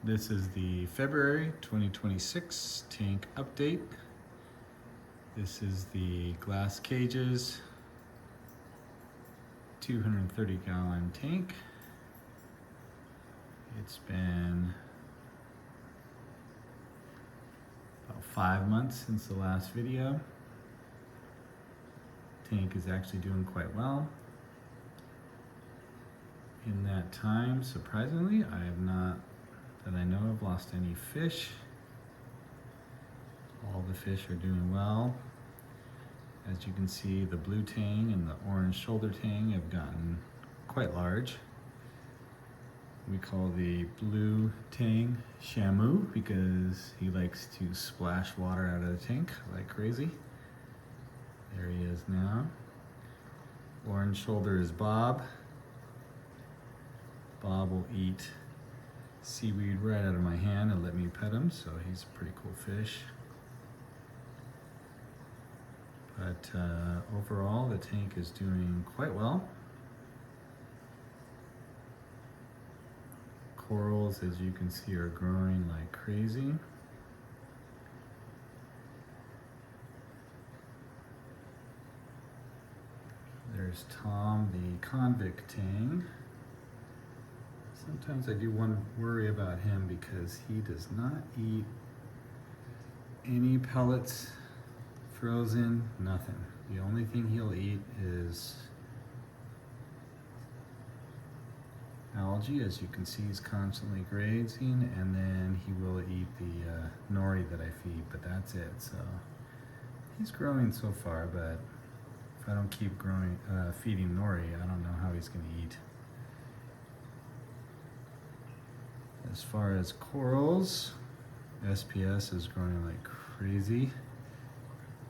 This is the February 2026 tank update. This is the Glasscages 230-gallon tank. It's been about 5 months since the last video. Tank is actually doing quite well. In that time, surprisingly, I have not, that I know of, lost any fish. All the fish are doing well. As you can see, the blue tang and the orange shoulder tang have gotten quite large. We call the blue tang Shamu because he likes to splash water out of the tank like crazy. There he is now. Orange shoulder is Bob. Bob will eat seaweed right out of my hand and let me pet him, so he's a pretty cool fish. But overall, the tank is doing quite well. Corals, as you can see, are growing like crazy. There's Tom, the convict tang. Sometimes I do worry about him because he does not eat any pellets, frozen, nothing. The only thing he'll eat is algae. As you can see, he's constantly grazing, and then he will eat the nori that I feed, but that's it. So he's growing so far, but if I don't keep feeding nori, I don't know how he's going to eat. As far as corals, SPS is growing like crazy.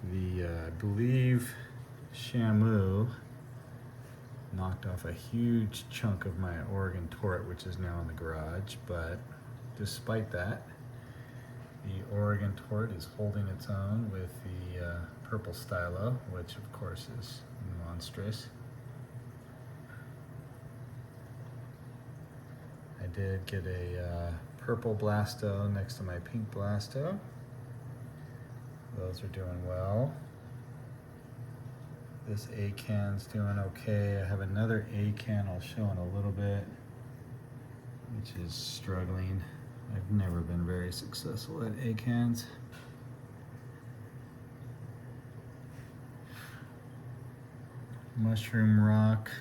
I believe Shamu knocked off a huge chunk of my Oregon tort, which is now in the garage, but despite that, the Oregon tort is holding its own with the purple stylo, which of course is monstrous. I did get a purple blasto next to my pink blasto. Those are doing well. This A-can's doing okay. I have another A-can I'll show in a little bit, which is struggling. I've never been very successful at A-cans. Mushroom rock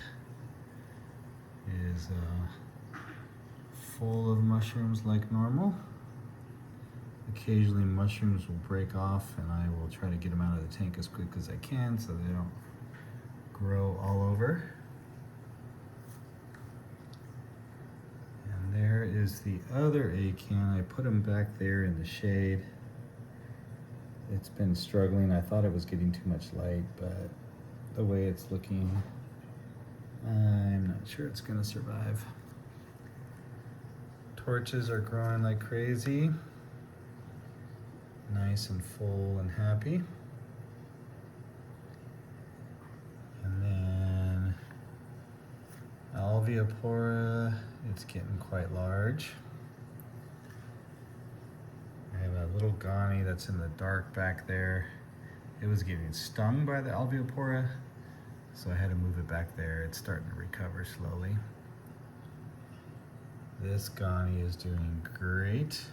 is full of mushrooms like normal. Occasionally mushrooms will break off and I will try to get them out of the tank as quick as I can so they don't grow all over. And there is the other A-can. I put him back there in the shade. It's been struggling. I thought it was getting too much light, but the way it's looking, I'm not sure it's gonna survive. Torches are growing like crazy. Nice and full and happy. And then Alveopora, it's getting quite large. I have a little Ghani that's in the dark back there. It was getting stung by the Alveopora, so I had to move it back there. It's starting to recover slowly. This Ghani is doing great.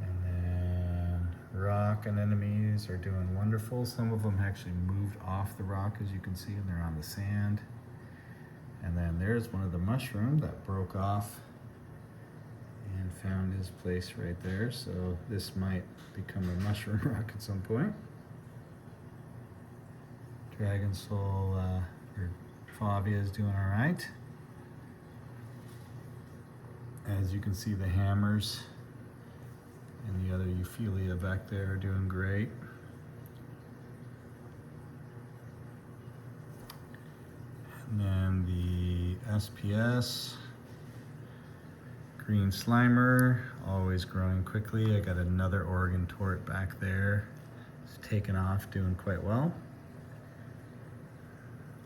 And then rock anemones are doing wonderful. Some of them actually moved off the rock, as you can see, and they're on the sand. And then there's one of the mushroom that broke off and found his place right there. So this might become a mushroom rock at some point. Dragon Soul, or Favia, is doing all right. As you can see, the hammers and the other Euphilia back there are doing great. And then the SPS, Green Slimer, always growing quickly. I got another Oregon tort back there. It's taken off, doing quite well.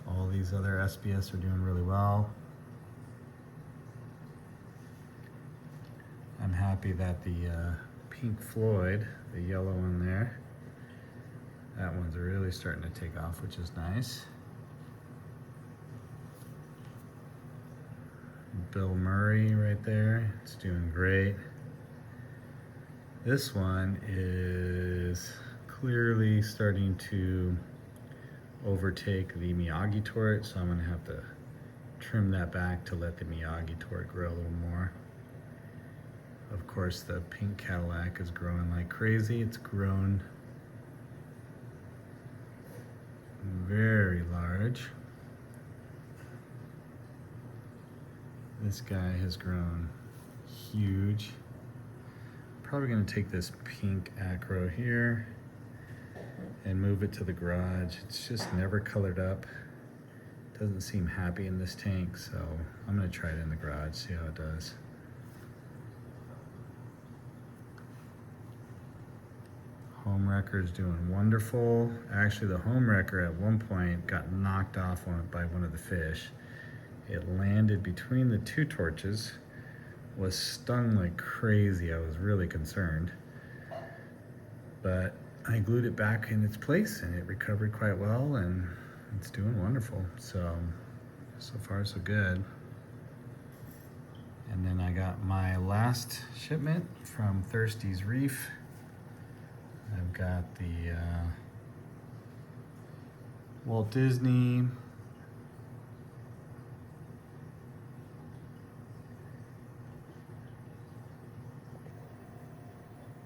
All these other SPS are doing really well. happy that the pink Floyd, the yellow one there, that one's really starting to take off, which is nice. Bill Murray right there, it's doing great. This one is clearly starting to overtake the Miyagi turret, so I'm gonna have to trim that back to let the Miyagi turret grow a little more. Of course, the pink Cadillac is growing like crazy. It's grown very large. This guy has grown huge. Probably gonna take this pink acro here and move it to the garage. It's just never colored up. Doesn't seem happy in this tank, so I'm gonna try it in the garage, see how it does. Home wrecker's doing wonderful. Actually, the home wrecker at one point got knocked off by one of the fish. It landed between the two torches, was stung like crazy. I was really concerned. But I glued it back in its place and it recovered quite well and it's doing wonderful. So far so good. And then I got my last shipment from Thirsty's Reef. I've got the Walt Disney,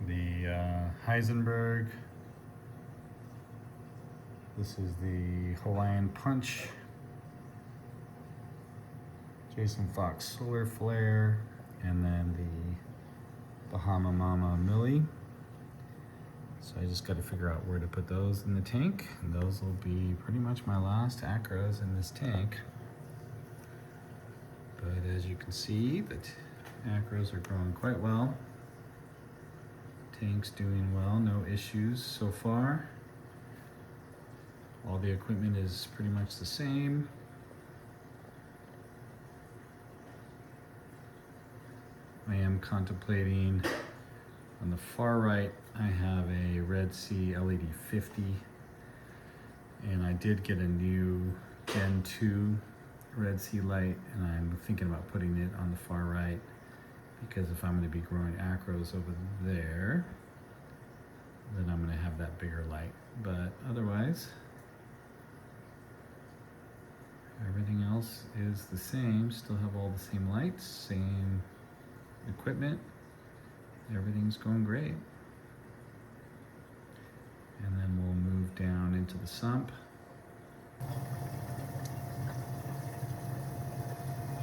the Heisenberg. This is the Hawaiian Punch, Jason Fox Solar Flare, and then the Bahama Mama Millie. So I just got to figure out where to put those in the tank, and those will be pretty much my last acros in this tank. But as you can see, the acros are growing quite well. Tank's doing well, no issues so far. All the equipment is pretty much the same. I am contemplating, on the far right, I have a Red Sea LED 50, and I did get a new Gen 2 Red Sea light, and I'm thinking about putting it on the far right, because if I'm going to be growing acros over there, then I'm going to have that bigger light. But otherwise, everything else is the same. Still have all the same lights, same equipment. Everything's going great. And then we'll move down into the sump.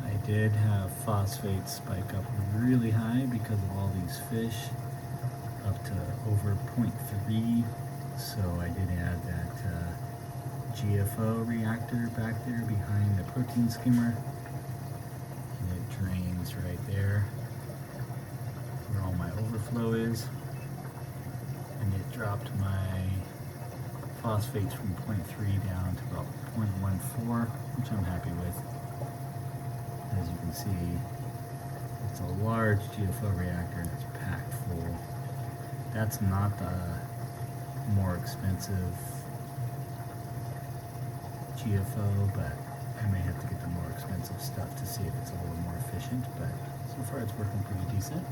I did have phosphate spike up really high because of all these fish, up to over 0.3. So I did add that GFO reactor back there behind the protein skimmer. And it drains right there where all my overflow is. And it dropped my phosphates from 0.3 down to about 0.14, which I'm happy with. As you can see, it's a large GFO reactor and it's packed full. That's not the more expensive GFO, but I may have to get the more expensive stuff to see if it's a little more efficient, but so far it's working pretty decent.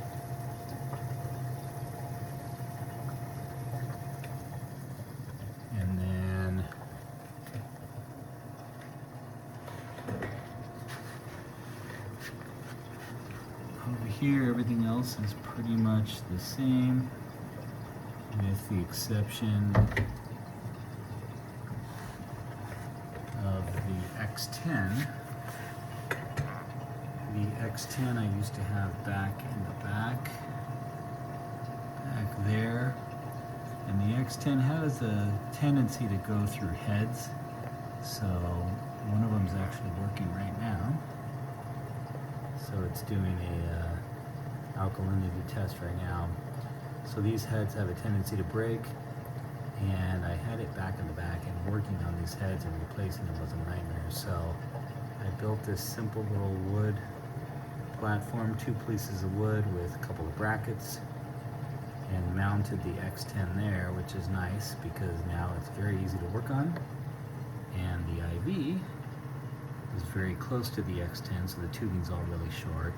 And then over here, everything else is pretty much the same, with the exception of the X10. The X10 I used to have back in the back there. And the X10 has a tendency to go through heads. So one of them is actually working right now. So it's doing a alkalinity test right now. So these heads have a tendency to break, and I had it back in the back, and working on these heads and replacing them was a nightmare. So I built this simple little wood platform, 2 pieces of wood with a couple of brackets, and mounted the X10 there, which is nice because now it's very easy to work on. And the IV is very close to the X10, so the tubing's all really short.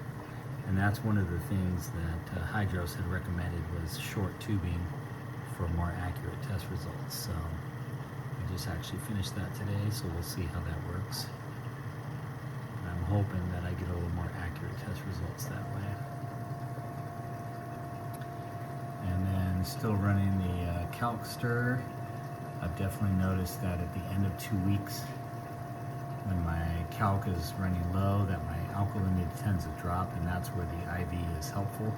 And that's one of the things that Hydros had recommended, was short tubing for more accurate test results. So I just actually finished that today, so we'll see how that works. And I'm hoping that I get a little more accurate test results that way. And then still running the calc stir. I've definitely noticed that at the end of 2 weeks, when my calc is running low, that my alkalinity tends to drop, and that's where the IV is helpful,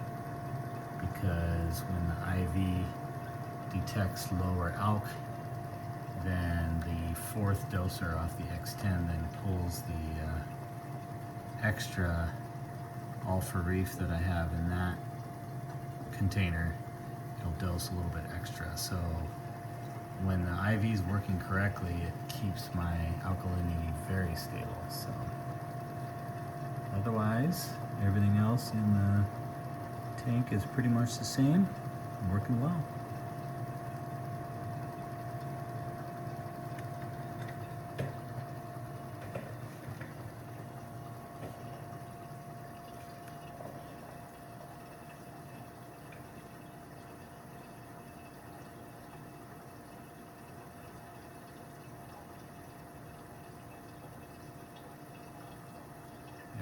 because when the IV detects lower alk, then the 4th doser off the X10 then pulls the extra alpha reef that I have in that container. It'll dose a little bit extra. So when the IV is working correctly, it keeps my alkalinity very stable. So otherwise, everything else in the tank is pretty much the same, working well.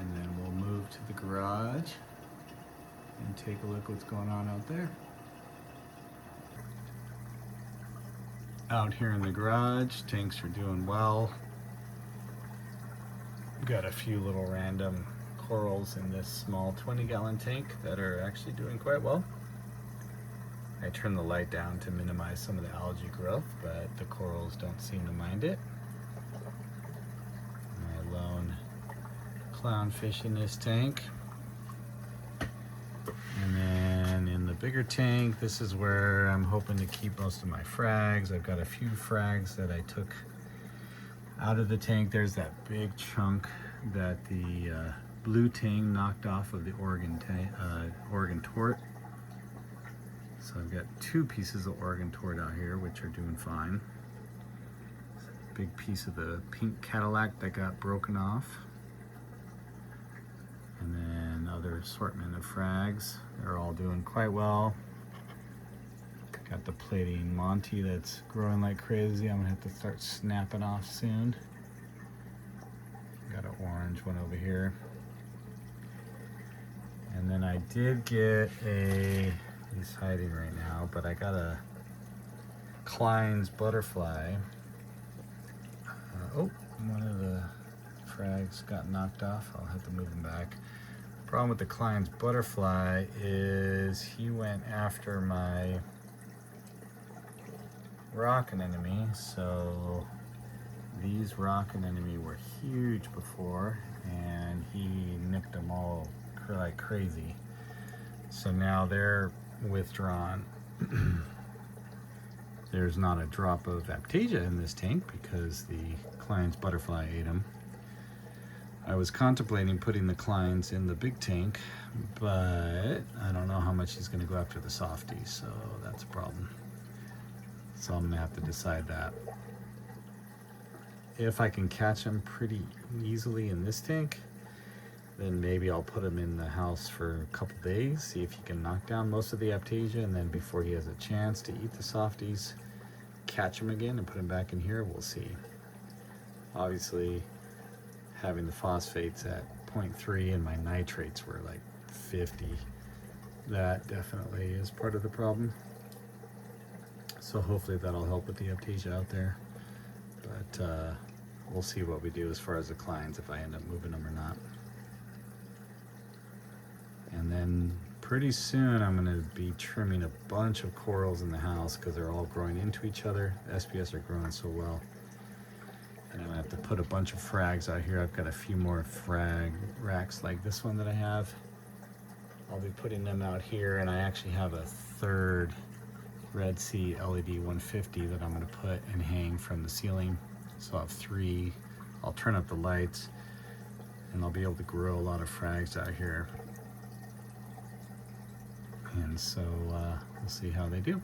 And then we'll move to the garage and take a look what's going on out there. Out here in the garage, tanks are doing well. Got a few little random corals in this small 20-gallon tank that are actually doing quite well. I turned the light down to minimize some of the algae growth, but the corals don't seem to mind it. My lone clownfish in this tank. And then in the bigger tank, this is where I'm hoping to keep most of my frags. I've got a few frags that I took out of the tank. There's that big chunk that the blue tang knocked off of the Oregon tort. So I've got 2 pieces of Oregon tort out here, which are doing fine. Big piece of the pink Cadillac that got broken off. And then other assortment of frags. They're all doing quite well. Got the plating Monty that's growing like crazy. I'm gonna have to start snapping off soon. Got an orange one over here. And then I did get he's hiding right now, but I got a Klein's butterfly. One of the frags got knocked off. I'll have to move him back. Problem with the Klein's butterfly is he went after my rock anemone. So these rock anemone were huge before, and he nicked them all like crazy. So now they're withdrawn. There's not a drop of Aptasia in this tank because the Klein's butterfly ate them. I was contemplating putting the Klein's in the big tank, but I don't know how much he's going to go after the softies, so that's a problem. So I'm going to have to decide that. If I can catch him pretty easily in this tank, then maybe I'll put him in the house for a couple days, see if he can knock down most of the Aptasia, and then before he has a chance to eat the softies, catch him again and put him back in here. We'll see. Obviously, having the phosphates at 0.3 and my nitrates were like 50, that definitely is part of the problem. So hopefully that'll help with the Aptasia out there. But we'll see what we do as far as the Klein's, if I end up moving them or not. And then pretty soon I'm going to be trimming a bunch of corals in the house because they're all growing into each other. The SPS are growing so well. And I'm going to have to put a bunch of frags out here. I've got a few more frag racks like this one that I have. I'll be putting them out here, and I actually have a 3rd Red Sea LED 150 that I'm going to put and hang from the ceiling. So I'll have 3. I'll turn up the lights and I'll be able to grow a lot of frags out here. And so we'll see how they do.